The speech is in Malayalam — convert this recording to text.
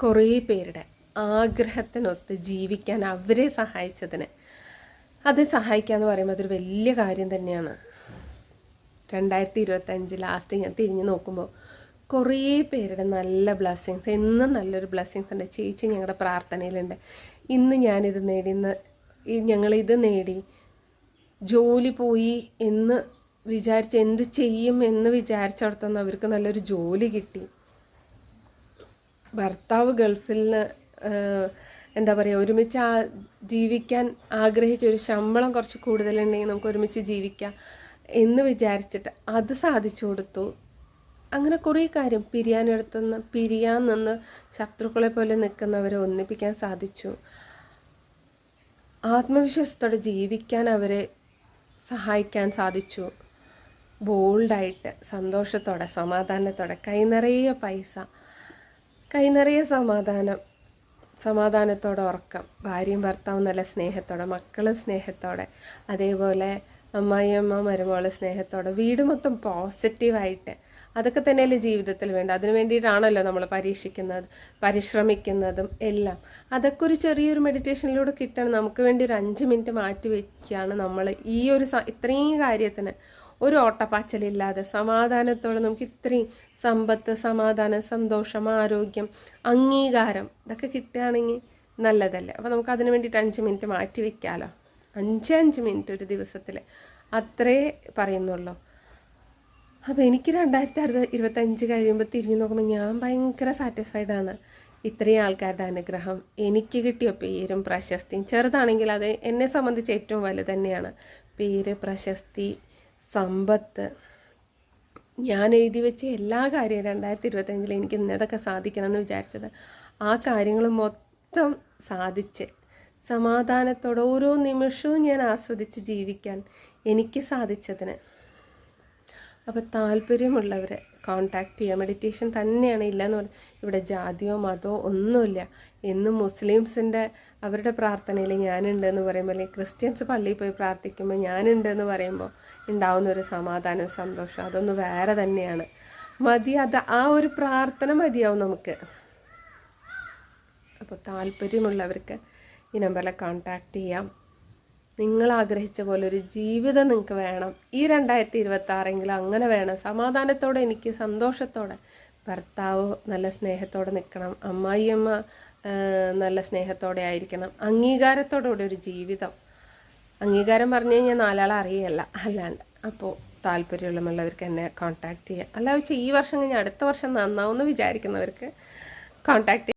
കുറേ പേരുടെ ആഗ്രഹത്തിനൊത്ത് ജീവിക്കാൻ അവരെ സഹായിച്ചതിന് അത് സഹായിക്കുക എന്ന് പറയുമ്പോൾ അതൊരു വലിയ കാര്യം തന്നെയാണ്. 2025 ലാസ്റ്റ് ഞാൻ തിരിഞ്ഞു നോക്കുമ്പോൾ കുറേ പേരുടെ നല്ല ബ്ലെസ്സിങ്സ്, എന്നും നല്ലൊരു ബ്ലെസ്സിങ്സ് ഉണ്ട്. ചേച്ചി ഞങ്ങളുടെ പ്രാർത്ഥനയിലുണ്ട്. ഇന്ന് ഞാനിത് നേടി, ഞങ്ങളിത് നേടി, ജോലി പോയി എന്ന് വിചാരിച്ച് എന്ത് ചെയ്യും എന്ന് വിചാരിച്ചിടത്തുനിന്ന് അവർക്ക് നല്ലൊരു ജോലി കിട്ടി. ഭർത്താവ് ഗൾഫിൽ നിന്ന് എന്താ പറയുക, ഒരുമിച്ച് ജീവിക്കാൻ ആഗ്രഹിച്ചൊരു ശമ്പളം കുറച്ച് കൂടുതലുണ്ടെങ്കിൽ നമുക്ക് ഒരുമിച്ച് ജീവിക്കാം എന്ന് വിചാരിച്ചിട്ട് അത് സാധിച്ചു കൊടുത്തു. അങ്ങനെ കുറേ കാര്യം പിരിയാൻ നിന്ന് ശത്രുക്കളെ പോലെ നിൽക്കുന്നവരെ ഒന്നിപ്പിക്കാൻ സാധിച്ചു. ആത്മവിശ്വാസത്തോടെ ജീവിക്കാൻ അവരെ സഹായിക്കാൻ സാധിച്ചു. ബോൾഡായിട്ട് സന്തോഷത്തോടെ സമാധാനത്തോടെ കൈ നിറയെ പൈസ, കൈ നിറയെ സമാധാനത്തോടെ ഉറക്കം, ഭാര്യയും ഭർത്താവും നല്ല സ്നേഹത്തോടെ, മക്കൾ സ്നേഹത്തോടെ, അതേപോലെ അമ്മായിയമ്മ മരുമകള് സ്നേഹത്തോടെ, വീട് മൊത്തം പോസിറ്റീവായിട്ട്. അതൊക്കെ തന്നെയല്ലേ ജീവിതത്തിൽ വേണ്ട. അതിനു വേണ്ടിയിട്ടാണല്ലോ നമ്മൾ പരിശ്രമിക്കുന്നതും എല്ലാം. അതൊക്കെ ഒരു ചെറിയൊരു മെഡിറ്റേഷനിലൂടെ കിട്ടണം. നമുക്ക് വേണ്ടി ഒരു 5 മിനിറ്റ് മാറ്റി വയ്ക്കുകയാണ് നമ്മൾ ഈ ഒരു ഇത്രയും കാര്യത്തിന്. ഒരു ഓട്ടപ്പാച്ചലില്ലാതെ സമാധാനത്തോടെ നമുക്ക് ഇത്രയും സമ്പത്ത്, സമാധാനം, സന്തോഷം, ആരോഗ്യം, അംഗീകാരം ഇതൊക്കെ കിട്ടുകയാണെങ്കിൽ നല്ലതല്ലേ. അപ്പോൾ നമുക്ക് അതിന് വേണ്ടിയിട്ട് 5 മിനിറ്റ് മാറ്റി വയ്ക്കാമല്ലോ. 5 മിനിറ്റ് ഒരു ദിവസത്തിൽ, അത്രേ പറയുന്നുള്ളൂ. അപ്പോൾ എനിക്ക് 2025 കഴിയുമ്പോൾ തിരിഞ്ഞു നോക്കുമ്പോൾ ഞാൻ ഭയങ്കര സാറ്റിസ്ഫൈഡാണ്. ഇത്രയും ആൾക്കാരുടെ അനുഗ്രഹം, എനിക്ക് കിട്ടിയ പേരും പ്രശസ്തിയും, ചെറുതാണെങ്കിൽ അത് എന്നെ സംബന്ധിച്ച് ഏറ്റവും വലുത് തന്നെയാണ്. പേര്, പ്രശസ്തി, സമ്പത്ത്, ഞാൻ എഴുതി വെച്ച എല്ലാ കാര്യവും 2025 എനിക്ക് ഇന്നതൊക്കെ സാധിക്കണം എന്ന് വിചാരിച്ചത്, ആ കാര്യങ്ങൾ മൊത്തം സാധിച്ച് സമാധാനത്തോടെ ഓരോ നിമിഷവും ഞാൻ ആസ്വദിച്ച് ജീവിക്കാൻ എനിക്ക് സാധിച്ചതിന്. അപ്പോൾ താല്പര്യമുള്ളവരെ കോൺടാക്റ്റ് ചെയ്യുക. മെഡിറ്റേഷൻ തന്നെയാണ്, ഇല്ലയെന്ന് പറഞ്ഞാൽ ഇവിടെ ജാതിയോ മതമോ ഒന്നുമില്ല. എന്നും മുസ്ലിംസിൻ്റെ അവരുടെ പ്രാർത്ഥനയിൽ ഞാനുണ്ടെന്ന് പറയുമ്പോൾ, അല്ലെങ്കിൽ ക്രിസ്ത്യൻസ് പള്ളിയിൽ പോയി പ്രാർത്ഥിക്കുമ്പോൾ ഞാനുണ്ടെന്ന് പറയുമ്പോൾ ഉണ്ടാവുന്നൊരു സമാധാനവും സന്തോഷം അതൊന്ന് വേറെ തന്നെയാണ്. ആ ഒരു പ്രാർത്ഥന മതിയാവും നമുക്ക്. അപ്പോൾ താല്പര്യമുള്ളവർക്ക് ഈ നമ്പറിൽ കോൺടാക്റ്റ് ചെയ്യാം. നിങ്ങൾ ആഗ്രഹിച്ച പോലെ ഒരു ജീവിതം നിങ്ങൾക്ക് വേണം. ഈ 2026 അങ്ങനെ വേണം. സമാധാനത്തോടെ, എനിക്ക് സന്തോഷത്തോടെ, ഭർത്താവ് നല്ല സ്നേഹത്തോടെ നിൽക്കണം, അമ്മായിയമ്മ നല്ല സ്നേഹത്തോടെ ആയിരിക്കണം, അംഗീകാരത്തോടുകൂടി ഒരു ജീവിതം. അംഗീകാരം പറഞ്ഞു കഴിഞ്ഞാൽ 4 ആളെ അറിയല്ല, അല്ലാണ്ട്. അപ്പോൾ താല്പര്യമുള്ളവർക്ക് എന്നെ കോൺടാക്റ്റ് ചെയ്യാം. അല്ല വെച്ചാൽ ഈ വർഷം കഴിഞ്ഞാൽ അടുത്ത വർഷം നന്നാവുമെന്ന് വിചാരിക്കുന്നവർക്ക് കോൺടാക്റ്റ്